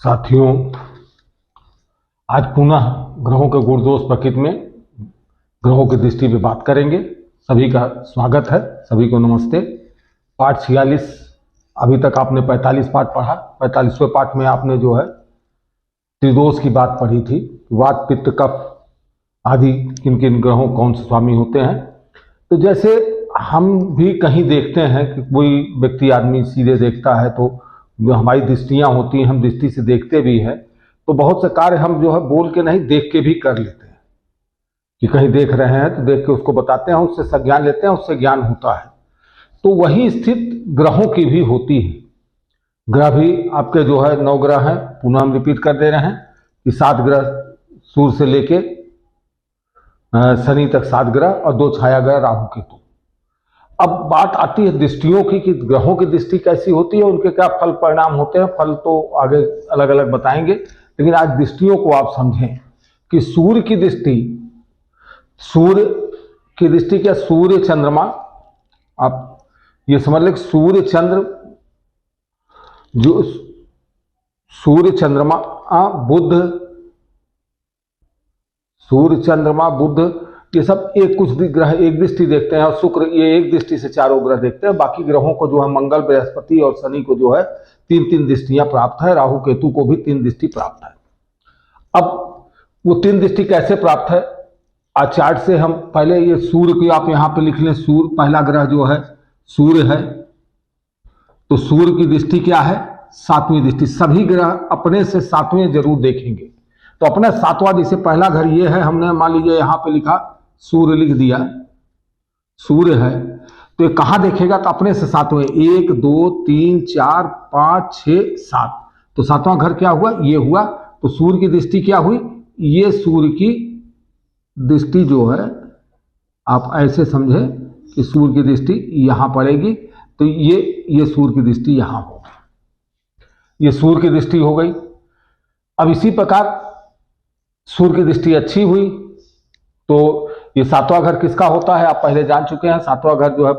साथियों, आज पुनः ग्रहों के गुणदोष प्रकृति में ग्रहों की दृष्टि पे बात करेंगे। सभी का स्वागत है, सभी को नमस्ते। पाठ 46, अभी तक आपने 45 पाठ पढ़ा। 45वें पाठ में आपने जो है त्रिदोष की बात पढ़ी थी। वात, पित्त, कफ आदि किन किन ग्रहों कौन से स्वामी होते हैं। तो जैसे हम भी कहीं देखते हैं कि कोई व्यक्ति आदमी सीधे देखता है तो जो हमारी दृष्टियां होती हैं, हम दृष्टि से देखते भी हैं, तो बहुत से कार्य हम जो है बोल के नहीं, देख के भी कर लेते हैं। कि कहीं देख रहे हैं तो देख के उसको बताते हैं, उससे संज्ञान लेते हैं, उससे ज्ञान होता है। तो वही स्थित ग्रहों की भी होती है। ग्रह भी आपके जो है 9 ग्रह हैं। पुनः हम रिपीट कर दे रहे हैं कि 7 ग्रह सूर्य से लेके शनि तक 7 ग्रह और 2 छाया ग्रह राहु केतु। अब बात आती है दृष्टियों की कि ग्रहों की दृष्टि कैसी होती है, उनके क्या फल परिणाम होते हैं। फल तो आगे अलग अलग बताएंगे, लेकिन आज दृष्टियों को आप समझें कि सूर्य की दृष्टि क्या, सूर्य चंद्रमा, आप ये समझ लें सूर्य चंद्र, जो सूर्य चंद्रमा बुध ये सब एक कुछ ग्रह एक दृष्टि देखते हैं, और शुक्र ये एक दृष्टि से 4 ग्रह देखते हैं। बाकी ग्रहों को जो है मंगल, बृहस्पति और शनि को जो है 3-3 दृष्टियां प्राप्त है। राहु केतु को भी 3 दृष्टि प्राप्त है। अब वो 3 दृष्टि कैसे प्राप्त है, आज चार्ट से हम पहले ये सूर्य की आप यहां पे लिख लें। सूर्य पहला ग्रह जो है सूर्य है, तो सूर्य की दृष्टि क्या है, 7वीं दृष्टि। सभी ग्रह अपने से 7वें जरूर देखेंगे। तो अपना 7वां, जैसे पहला घर ये है, हमने मान लीजिए यहां पे लिखा सूर्य, लिख दिया सूर्य है, तो ये कहां देखेगा, तो अपने से 7वें। 1 2 3 4 5 6 7, तो 7वां घर क्या हुआ, ये हुआ। तो सूर्य की दृष्टि क्या हुई, ये सूर्य की दृष्टि जो है आप ऐसे समझे कि सूर्य की दृष्टि यहां पड़ेगी, तो ये सूर्य की दृष्टि यहां होगी। ये सूर्य की दृष्टि हो गई। अब इसी प्रकार सूर्य की दृष्टि अच्छी हुई तो ये 7वां घर किसका होता है, आप पहले जान चुके हैं। 7वां घर जो है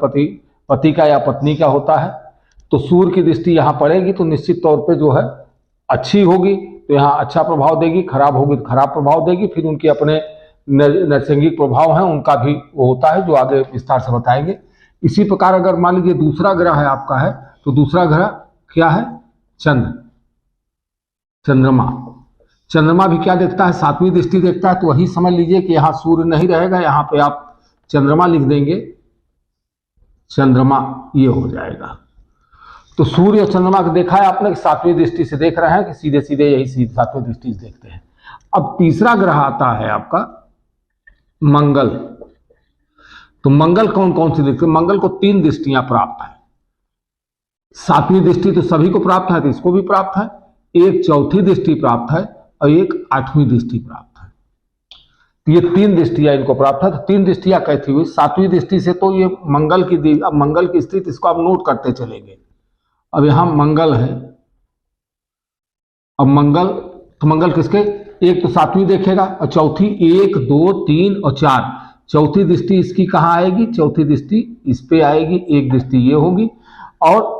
पति का या पत्नी का होता है। तो सूर्य की दृष्टि यहां पड़ेगी तो निश्चित तौर पे जो है अच्छी होगी, तो यहां अच्छा प्रभाव देगी। खराब होगी तो खराब प्रभाव देगी। फिर उनके अपने नैसर्गिक प्रभाव हैं, उनका भी वो होता है, जो आगे विस्तार से बताएंगे। इसी प्रकार अगर मान लीजिए दूसरा ग्रह है आपका है, तो दूसरा ग्रह क्या है, चंद्रमा भी क्या देखता है, 7वीं दृष्टि देखता है। तो वही समझ लीजिए कि यहां सूर्य नहीं रहेगा, यहां पे आप चंद्रमा लिख देंगे, चंद्रमा ये हो जाएगा। तो सूर्य और चंद्रमा को देखा है आपने, 7वीं दृष्टि से देख रहे हैं कि सीधे सीधे यही 7वीं दृष्टि से देखते हैं। अब तीसरा ग्रह आता है आपका मंगल। तो मंगल कौन कौन सी देखते हैं, मंगल को 3 दृष्टियां प्राप्त है। 7वीं दृष्टि तो सभी को प्राप्त है, तो इसको भी प्राप्त है। एक 4थी दृष्टि प्राप्त है और एक 8वीं दृष्टि प्राप्त है। तो ये 3 दृष्टियां इनको प्राप्त है। तो 3 दृष्टियां कैसी हुई, 7वीं दृष्टि से तो ये मंगल की, अब मंगल की स्थिति इसको आप नोट करते चलेंगे। अब यहां मंगल है, अब मंगल, तो मंगल किसके, एक तो 7वीं देखेगा और चौथी 1 2 3 और 4, चौथी दृष्टि इसकी कहां आएगी, चौथी दृष्टि इस पे आएगी। एक दृष्टि ये होगी और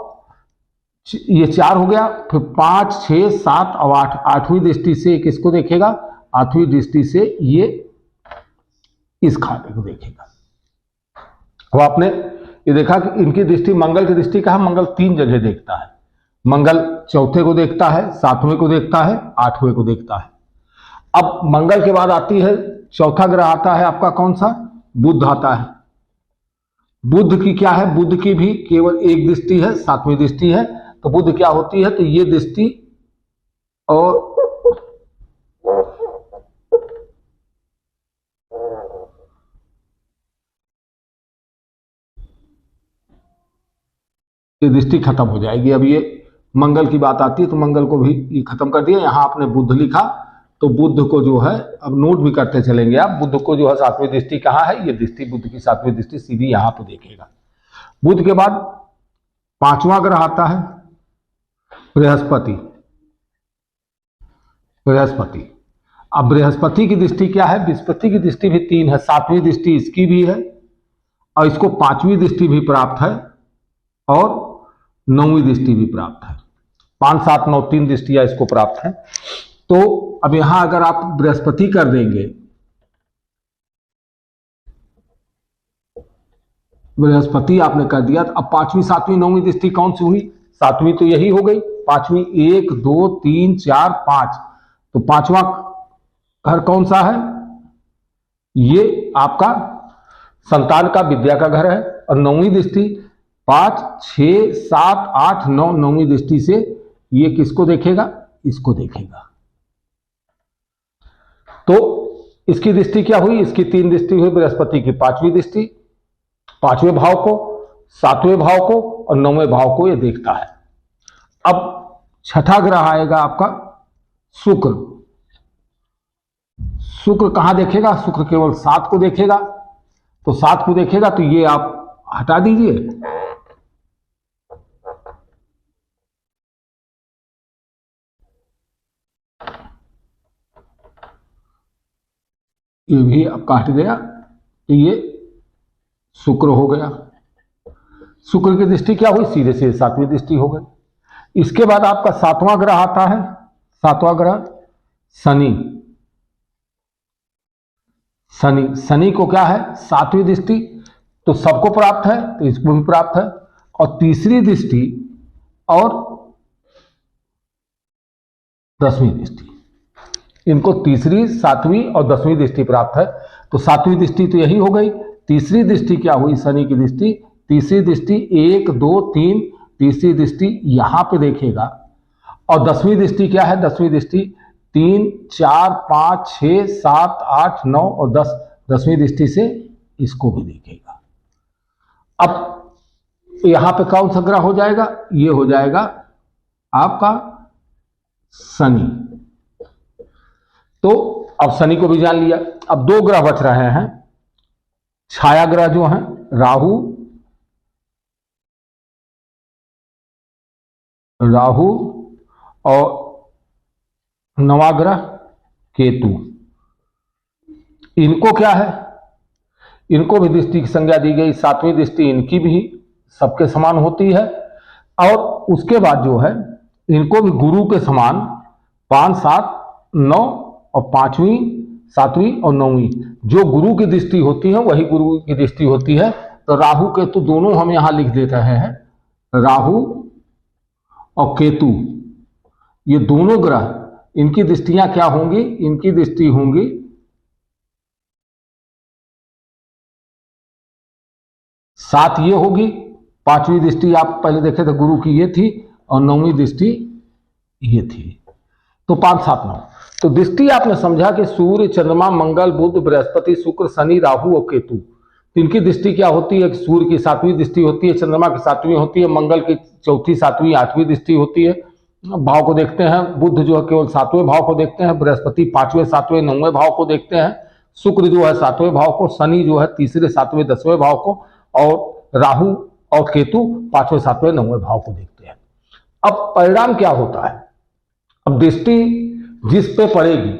ये 4 हो गया। फिर 5 6 7 और 8, 8वीं दृष्टि से किसको देखेगा, 8वीं दृष्टि से ये इस खाते को देखेगा। अब आपने ये देखा कि इनकी दृष्टि, मंगल की दृष्टि कहा, मंगल 3 जगह देखता है। मंगल चौथे को देखता है, 7वें को देखता है, 8वें को देखता है। अब मंगल के बाद आती है, चौथा ग्रह आता है आपका कौन सा, बुध आता है। बुध की क्या है, बुध की भी केवल एक दृष्टि है, 7वीं दृष्टि है। तो बुध क्या होती है, तो ये दृष्टि और ये दृष्टि खत्म हो जाएगी। अब ये मंगल की बात आती है तो मंगल को भी खत्म कर दिया। यहां आपने बुध लिखा, तो बुध को जो है अब नोट भी करते चलेंगे आप। बुध को जो है 7वीं दृष्टि कहां है, ये दृष्टि बुध की 7वीं दृष्टि सीधी यहां पे देखेगा। बुध के बाद 5वां ग्रह आता है बृहस्पति। अब बृहस्पति की दृष्टि क्या है, बृहस्पति की दृष्टि भी 3 है। 7वीं दृष्टि इसकी भी है और इसको 5वीं दृष्टि भी प्राप्त है और 9वीं दृष्टि भी प्राप्त है। 5 7 9 3 दृष्टियां इसको प्राप्त है। तो अब यहां अगर आप बृहस्पति कर देंगे, बृहस्पति आपने कर दिया, तो अब 5वीं 7वीं 9वीं दृष्टि कौन सी हुई? 7वीं तो यही हो गई, 5वीं 1 2 3 4 5, तो 5वां घर कौन सा है? ये आपका संतान का, विद्या का घर है। और 9वीं दृष्टि 5 6 7 8 9, 9वीं दृष्टि से ये किसको देखेगा? इसको देखेगा। तो इसकी दृष्टि क्या हुई? इसकी 3 दृष्टि हुई बृहस्पति की, 5वीं दृष्टि 5वें भाव को, 7वें भाव को और 9वें भाव को ये देखता है। अब छठा ग्रह आएगा आपका शुक्र। शुक्र कहां देखेगा? शुक्र केवल 7 को देखेगा। तो 7 को देखेगा तो ये आप हटा दीजिए, ये भी आपका हट गया, तो ये शुक्र हो गया। शुक्र की दृष्टि क्या हुई? सीधे से 7वीं दृष्टि हो गई। इसके बाद आपका 7वां ग्रह आता है, 7वां ग्रह शनि। शनि, शनि को क्या है? 7वीं दृष्टि, तो सबको प्राप्त है, तो इसको भी प्राप्त है। और तीसरी दृष्टि और 10वीं दृष्टि, इनको तीसरी 7वीं और 10वीं दृष्टि प्राप्त है। तो 7वीं दृष्टि तो यही हो गई। तीसरी दृष्टि क्या हुई? शनि की दृष्टि। तीसरी दृष्टि 1 2 3, तीसरी दृष्टि यहां पे देखेगा। और 10वीं दृष्टि क्या है? 10वीं दृष्टि 3 4 5 6 7 8 9 और 10, 10वीं दृष्टि से इसको भी देखेगा। अब यहां पे कौन सा ग्रह हो जाएगा? ये हो जाएगा आपका शनि। तो अब शनि को भी जान लिया। अब 2 ग्रह बच रहे हैं, छाया ग्रह जो हैं राहु, राहु और 9वां ग्रह केतु। इनको क्या है? इनको भी दृष्टि की संज्ञा दी गई। 7वीं दृष्टि इनकी भी सबके समान होती है। और उसके बाद जो है इनको भी गुरु के समान 5 7 9 और 5वीं 7वीं और 9वीं जो गुरु की दृष्टि होती है वही गुरु की दृष्टि होती है। तो राहु केतु दोनों हम यहां लिख दे रहे हैं। राहु और केतु ये दोनों ग्रह, इनकी दृष्टियां क्या होंगी? इनकी दृष्टि होंगी 7 ये होगी, 5वीं दृष्टि आप पहले देखे थे गुरु की ये थी, और 9वीं दृष्टि ये थी। तो 5 7 9। तो दृष्टि आपने समझा कि सूर्य चंद्रमा मंगल बुध बृहस्पति शुक्र शनि राहु और केतु, इनकी दृष्टि क्या होती है? सूर्य की 7वीं दृष्टि होती है, चंद्रमा की 7वीं होती है, मंगल की 4थी 7वीं 8वीं दृष्टि होती है। भाव को देखते हैं, बुध जो है केवल 7वें भाव को देखते हैं, बृहस्पति 5वें 7वें 9वें भाव को देखते हैं, शुक्र जो है 7वें भाव को, शनि जो है तीसरे 7वें 10वें भाव को, और राहु और केतु 5वें 7वें 9वें भाव को देखते हैं। अब परिणाम क्या होता है? अब दृष्टि जिस पे पड़ेगी,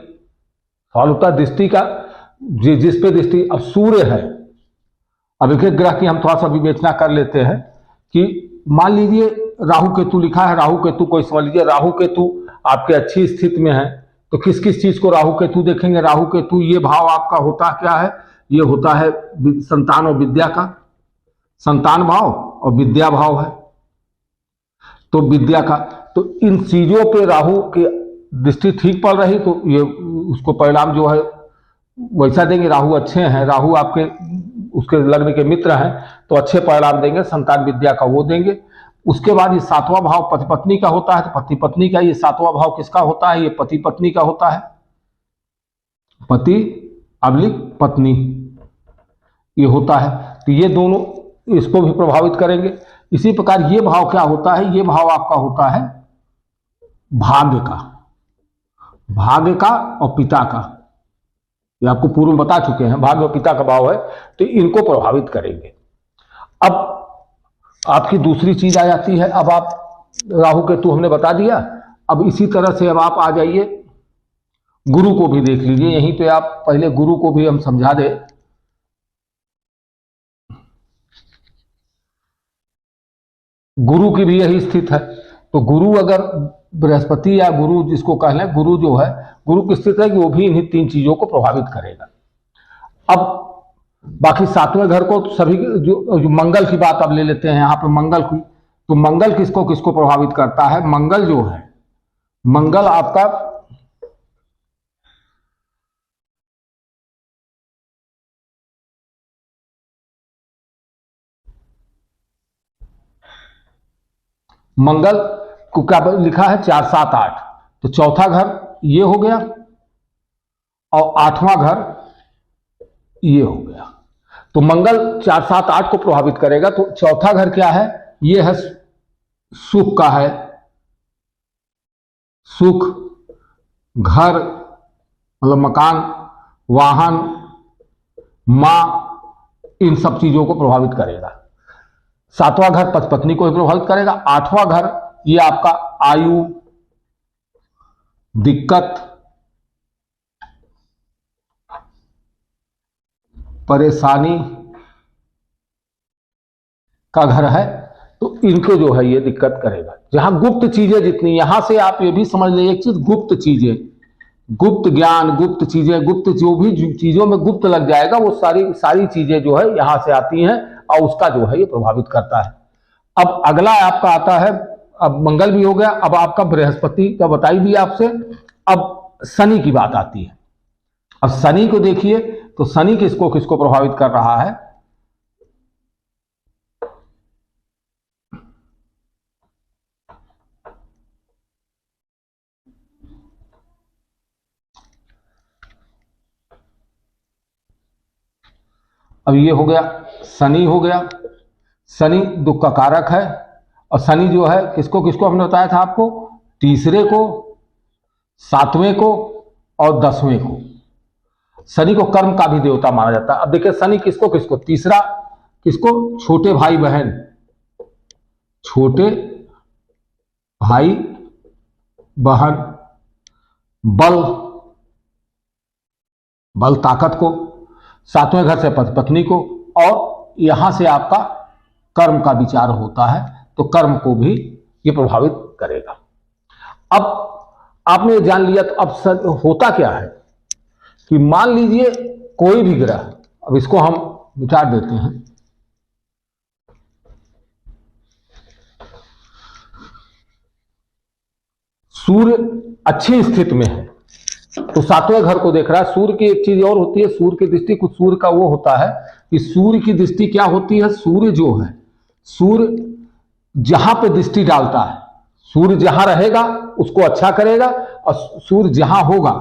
सवाल होता है दृष्टि का, जिस पे दृष्टि, अब सूर्य है, अब एक एक ग्रह की हम थोड़ा सा विवेचना कर लेते हैं कि मान लीजिए राहु केतु लिखा है, राहु केतु को समझ लीजिए, राहु केतु आपके अच्छी स्थिति में है, तो किस किस चीज को राहु केतु देखेंगे? राहु केतु ये भाव आपका होता क्या है? ये होता है संतान और विद्या का, संतान भाव और विद्या भाव है, तो विद्या का, तो इन चीजों पे राहु की दृष्टि ठीक पड़ रही तो ये उसको परिणाम जो है वैसा देंगे। राहु अच्छे हैं, राहु आपके उसके लग्न के मित्र हैं तो अच्छे परिणाम देंगे, संतान विद्या का वो देंगे। उसके बाद ये 7वां भाव पति पत्नी का होता है, तो पति पत्नी का ये 7वां भाव किसका होता है? ये पति पत्नी का होता है, पति अब्लिक पत्नी ये होता है। तो ये दोनों इसको भी प्रभावित करेंगे। इसी प्रकार ये भाव क्या होता है? ये भाव आपका होता है भाग्य का, भाग्य का और पिता का, ये आपको पूर्व में बता चुके हैं, भाग्य और पिता का भाव है, तो इनको प्रभावित करेंगे। अब आपकी दूसरी चीज आ जाती है, अब आप राहु केतु हमने बता दिया, अब इसी तरह से अब आप आ जाइए गुरु को भी देख लीजिए। यहीं पे आप पहले गुरु को भी हम समझा दे। गुरु की भी यही स्थिति है, तो गुरु अगर बृहस्पति या गुरु जिसको कह लें, गुरु जो है, गुरु की स्थिति है कि वो भी इन्हीं 3 चीजों को प्रभावित करेगा। अब बाकी 7वें घर को सभी जो मंगल की बात अब ले लेते हैं यहां पे मंगल की, तो मंगल किसको किसको प्रभावित करता है? मंगल जो है, मंगल आपका मंगल को क्या लिखा है? 4, 7, 8, तो चौथा घर ये हो गया और 8वां घर ये हो गया। तो मंगल 4, 7, 8 को प्रभावित करेगा। तो चौथा घर क्या है? ये है सुख का है, सुख, घर मतलब मकान, वाहन, मां, इन सब चीजों को प्रभावित करेगा। 7वां घर पत्नी को ही प्रभावित करेगा। 8वां घर ये आपका आयु, दिक्कत, परेशानी का घर है, तो इनको जो है ये दिक्कत करेगा। जहां गुप्त चीजें जितनी, यहां से आप ये भी समझ लें एक चीज, गुप्त चीजें, गुप्त ज्ञान, गुप्त चीजें, गुप्त जो भी चीजों में गुप्त लग जाएगा वो सारी चीजें जो है यहां से आती हैं और उसका जो है ये प्रभावित करता है। अब अगला आपका आता है, अब मंगल भी हो गया, अब आपका बृहस्पति का बता ही दिया आपसे। अब शनि की बात आती है। अब शनि को देखिए, तो शनि किसको किसको प्रभावित कर रहा है? अब ये हो गया, शनि हो गया। शनि दुख का कारक है और शनि जो है किसको किसको हमने बताया था आपको? तीसरे को, 7वें को और 10वें को। शनि को कर्म का भी देवता माना जाता है। अब देखिए शनि किसको किसको, तीसरा किसको? छोटे भाई बहन, छोटे भाई बहन, बल ताकत को, 7वें घर से पत्नी को, और यहां से आपका कर्म का विचार होता है, तो कर्म को भी ये प्रभावित करेगा। अब आपने जान लिया, तो अब होता क्या है कि मान लीजिए कोई भी ग्रह, अब इसको हम मिटा देते हैं, सूर्य अच्छी स्थिति में है तो 7वें घर को देख रहा है। सूर्य की एक चीज और होती है, सूर्य की दृष्टि, कुछ सूर्य का वो होता है कि सूर्य की दृष्टि क्या होती है? सूर्य जो है, सूर्य जहां पे दृष्टि डालता है, सूर्य जहां रहेगा उसको अच्छा करेगा, और सूर्य जहां होगा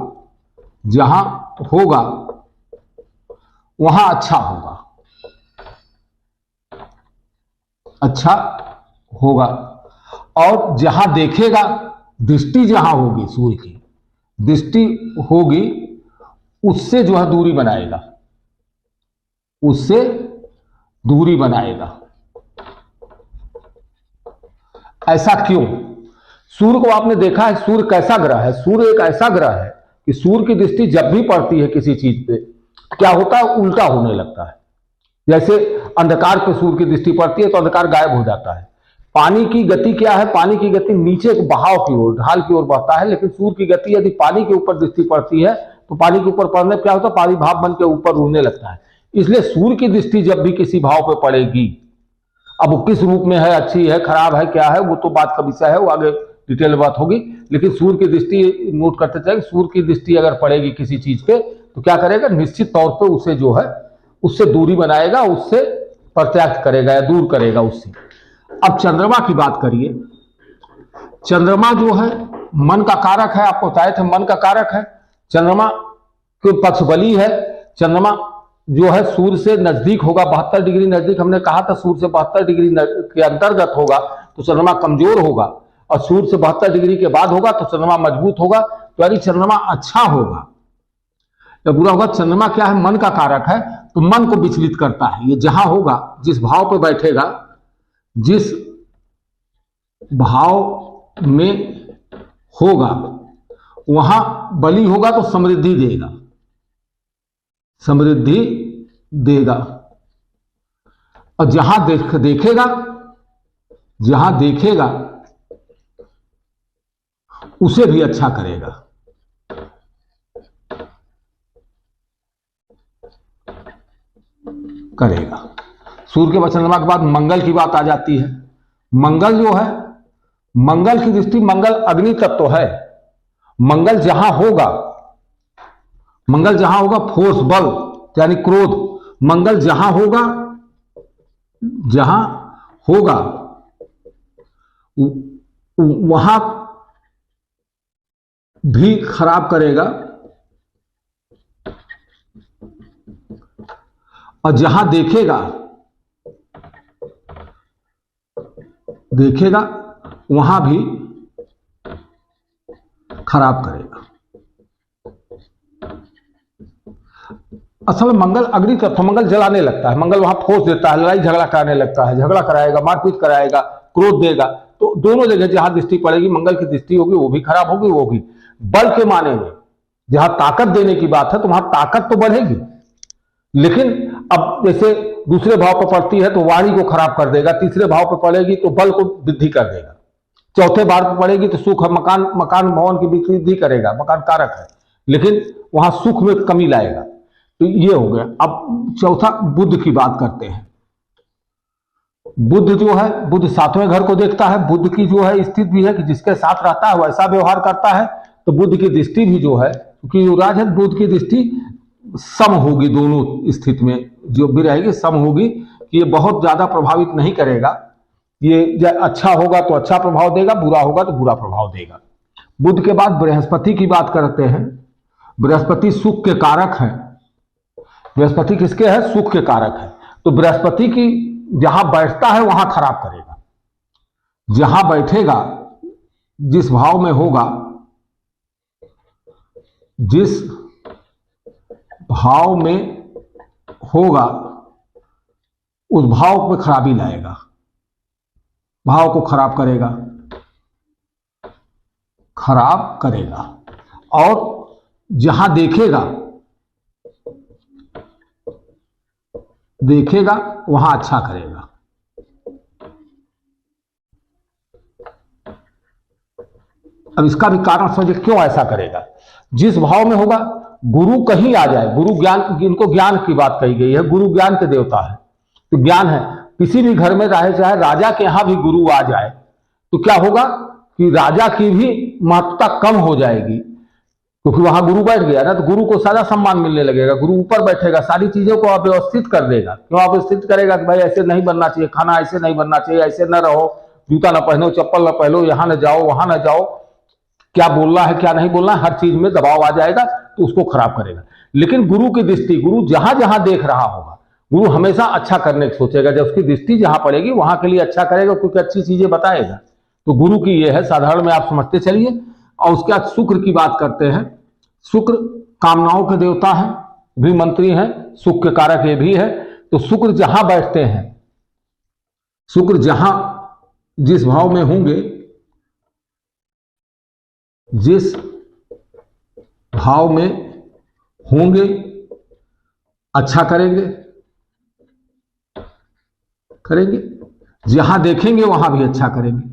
वहां अच्छा होगा, अच्छा होगा। और जहां देखेगा, दृष्टि जहां होगी, सूर्य की दृष्टि होगी, उससे जो है दूरी बनाएगा, उससे दूरी बनाएगा। ऐसा क्यों? सूर्य को आपने देखा है, सूर्य कैसा ग्रह है? सूर्य एक ऐसा ग्रह है कि सूर्य की दृष्टि जब भी पड़ती है किसी चीज पे, क्या होता है? उल्टा होने लगता है। जैसे अंधकार पे सूर्य की दृष्टि पड़ती है तो अंधकार गायब हो जाता है। पानी की गति क्या है? पानी की गति नीचे बहाव की ओर, ढाल की ओर बढ़ता है, लेकिन सूर्य की गति यदि पानी के ऊपर दृष्टि पड़ती है तो पानी के ऊपर पड़ने क्या होता है? पानी भाप बन के ऊपर उड़ने लगता है। इसलिए सूर्य की दृष्टि जब भी किसी भाव पे पड़ेगी, अब वो किस रूप में है, अच्छी है, खराब है, क्या है, वो तो बात का विषय है, वो आगे डिटेल बात होगी। लेकिन सूर्य की दृष्टि नोट करते चले, सूर्य की दृष्टि अगर पड़ेगी किसी चीज पे तो क्या करेगा? निश्चित तौर पे उसे जो है उससे दूरी बनाएगा, उससे प्रत्याख्य करेगा या दूर करेगा उससे। अब चंद्रमा की बात करिए। चंद्रमा जो है मन का कारक है, आपको बताए थे मन का कारक है। चंद्रमा के पक्ष बली है। चंद्रमा जो है सूर्य से नजदीक होगा, 72 डिग्री नजदीक, हमने कहा था सूर्य से 72 डिग्री के अंतर्गत होगा तो चंद्रमा कमजोर होगा, और सूर्य से 72 डिग्री के बाद होगा तो चंद्रमा मजबूत होगा। तो यानी चंद्रमा अच्छा होगा या बुरा होगा? चंद्रमा क्या है? मन का कारक है, तो मन को विचलित करता है। ये जहां होगा, जिस भाव पे बैठेगा, जिस भाव में होगा वहां बली होगा तो समृद्धि देगा, समृद्धि देगा। और जहां देखेगा उसे भी अच्छा करेगा। करेगा। सूर्य के चंद्रमा के बाद मंगल की बात आ जाती है। मंगल जो है, मंगल की दृष्टि, मंगल अग्नि तत्व है। मंगल जहां होगा, मंगल जहां होगा फोर्स, बल यानी क्रोध, मंगल जहां होगा, जहां होगा वहां भी खराब करेगा, और जहां देखेगा वहां भी खराब करेगा। असल में मंगल अग्नि तत्व, मंगल जलाने लगता है, मंगल वहां फोर्स देता है, लड़ाई झगड़ा कराने लगता है, झगड़ा कराएगा, मारपीट कराएगा, क्रोध देगा। तो दोनों जगह जहां दृष्टि पड़ेगी, मंगल की दृष्टि होगी, वो भी खराब होगी, वो भी। बल के माने में जहां ताकत देने की बात है तो वहां ताकत तो बढ़ेगी, लेकिन अब जैसे दूसरे भाव पर पड़ती है तो वाणी को खराब कर देगा, तीसरे भाव पर पड़ेगी तो बल को वृद्धि कर देगा, चौथे भाव पर पड़ेगी तो सुख, मकान भवन की वृद्धि करेगा, मकान कारक है, लेकिन वहां सुख में कमी लाएगा। तो ये हो गया। अब चौथा बुध की बात करते हैं। बुध जो है, बुध सातवें घर को देखता है। बुध की जो है स्थिति भी है कि जिसके साथ रहता है वैसा व्यवहार करता है, तो बुध की दृष्टि भी जो है, क्योंकि युवराज है, बुध की दृष्टि सम होगी, दोनों स्थिति में जो भी रहेगी सम होगी, कि ये बहुत ज्यादा प्रभावित नहीं करेगा। ये अच्छा होगा तो अच्छा प्रभाव देगा, बुरा होगा तो बुरा प्रभाव देगा। बुध के बाद बृहस्पति की बात करते हैं। बृहस्पति सुख के कारक है। बृहस्पति किसके है? सुख के कारक है। तो बृहस्पति की जहां बैठता है वहां खराब करेगा। जहां बैठेगा, जिस भाव में होगा, जिस भाव में होगा उस भाव पे खराबी लाएगा, भाव को खराब करेगा, खराब करेगा। और जहां देखेगा वहां अच्छा करेगा। अब इसका भी कारण समझिए क्यों ऐसा करेगा। जिस भाव में होगा, गुरु कहीं आ जाए, गुरु ज्ञान, इनको ज्ञान की बात कही गई है, गुरु ज्ञान के देवता है, तो ज्ञान है। किसी भी घर में रहे, चाहे राजा के यहां भी गुरु आ जाए तो क्या होगा कि राजा की भी महत्ता कम हो जाएगी, क्योंकि वहां गुरु बैठ गया ना, तो गुरु को सारा सम्मान मिलने लगेगा। गुरु ऊपर बैठेगा, सारी चीजों को अव्यवस्थित कर देगा। क्यों अव्यवस्थित करेगा? कि भाई ऐसे नहीं बनना चाहिए, खाना ऐसे नहीं बनना चाहिए, ऐसे न रहो, जूता ना पहनो, चप्पल ना पहनो, यहां न जाओ, वहां न जाओ, क्या बोलना है क्या नहीं बोलना है, हर चीज में दबाव आ जाएगा, तो उसको खराब करेगा। लेकिन गुरु की दृष्टि, गुरु जहां जहां देख रहा होगा, गुरु हमेशा अच्छा करने की सोचेगा। जब उसकी दृष्टि जहां पड़ेगी वहां के लिए अच्छा करेगा, क्योंकि अच्छी चीजें बताएगा। तो गुरु की ये है, साधारण में आप समझते चलिए। और उसके बाद शुक्र की बात करते हैं। शुक्र कामनाओं के देवता है, भी मंत्री हैं, सुख के कारक ये भी है। तो शुक्र जहां बैठते हैं, शुक्र जहां जिस भाव में होंगे, जिस भाव में होंगे अच्छा करेंगे, जहां देखेंगे वहां भी अच्छा करेंगे।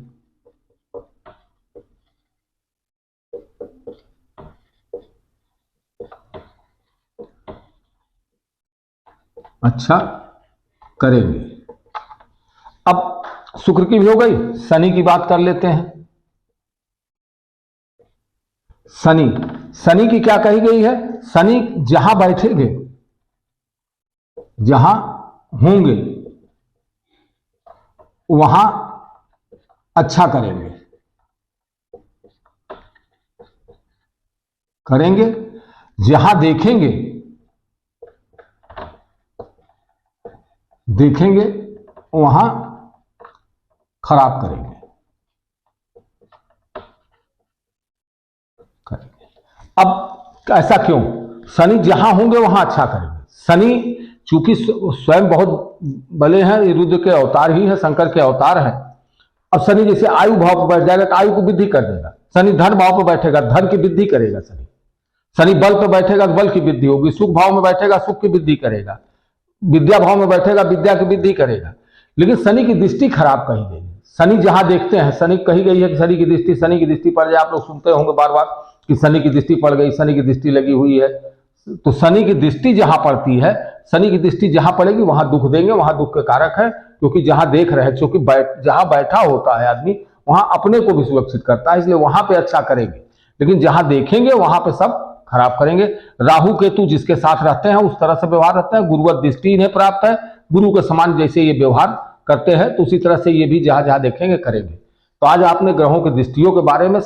अच्छा करेंगे। अब शुक्र की भी हो गई, शनि की बात कर लेते हैं। शनि की क्या कही गई है? शनि जहां बैठेंगे, जहां होंगे वहां अच्छा करेंगे, जहां देखेंगे वहां खराब करेंगे। अब ऐसा क्यों? शनि जहां होंगे वहां अच्छा करेंगे। शनि चूंकि स्वयं बहुत बले हैं, ये रुद्र के अवतार ही है, शंकर के अवतार है। अब शनि जैसे आयु भाव पर बैठ जाएगा तो आयु को वृद्धि कर देगा। शनि धन भाव पर बैठेगा, धन की वृद्धि करेगा। शनि बल पर बैठेगा तो बल की वृद्धि होगी। सुख भाव में बैठेगा, सुख की वृद्धि करेगा। विद्या भाव में बैठेगा, विद्या की वृद्धि करेगा। लेकिन शनि की दृष्टि खराब कही गई। शनि जहां देखते हैं, शनि कही गई है कि शनि की दृष्टि पड़ जाए, आप लोग सुनते होंगे बार बार कि शनि की दृष्टि पड़ गई, शनि की दृष्टि लगी हुई है। तो शनि की दृष्टि जहां पड़ती है, शनि की दृष्टि जहां पड़ेगी वहां दुख देंगे, वहां दुख के कारक है, क्योंकि जहां देख रहे हैं, क्योंकि जहां बैठा होता है आदमी वहां अपने को भी सुरक्षित करता है, इसलिए वहां पे अच्छा करेंगे, लेकिन जहां देखेंगे वहां पे सब खराब करेंगे। राहु केतु जिसके साथ रहते हैं उस तरह से व्यवहार रहता है, गुरुवत दृष्टि इन्हें प्राप्त है, गुरु के समान जैसे ये व्यवहार करते हैं तो उसी तरह से ये भी जहां जहां देखेंगे करेंगे। तो आज आपने ग्रहों की दृष्टियों के बारे में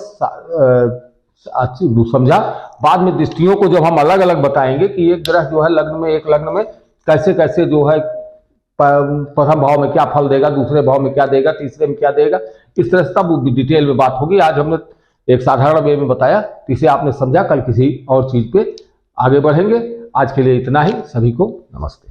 समझा। बाद में दृष्टियों को जब हम अलग अलग बताएंगे कि एक ग्रह जो है लग्न में, एक लग्न में कैसे कैसे जो है प्रथम भाव में क्या फल देगा, दूसरे भाव में क्या देगा, तीसरे में क्या देगा, इस तरह से तब डिटेल में बात होगी। आज हमने एक साधारण वे में बताया, इसे आपने समझा, कल किसी और चीज पे आगे बढ़ेंगे। आज के लिए इतना ही, सभी को नमस्ते।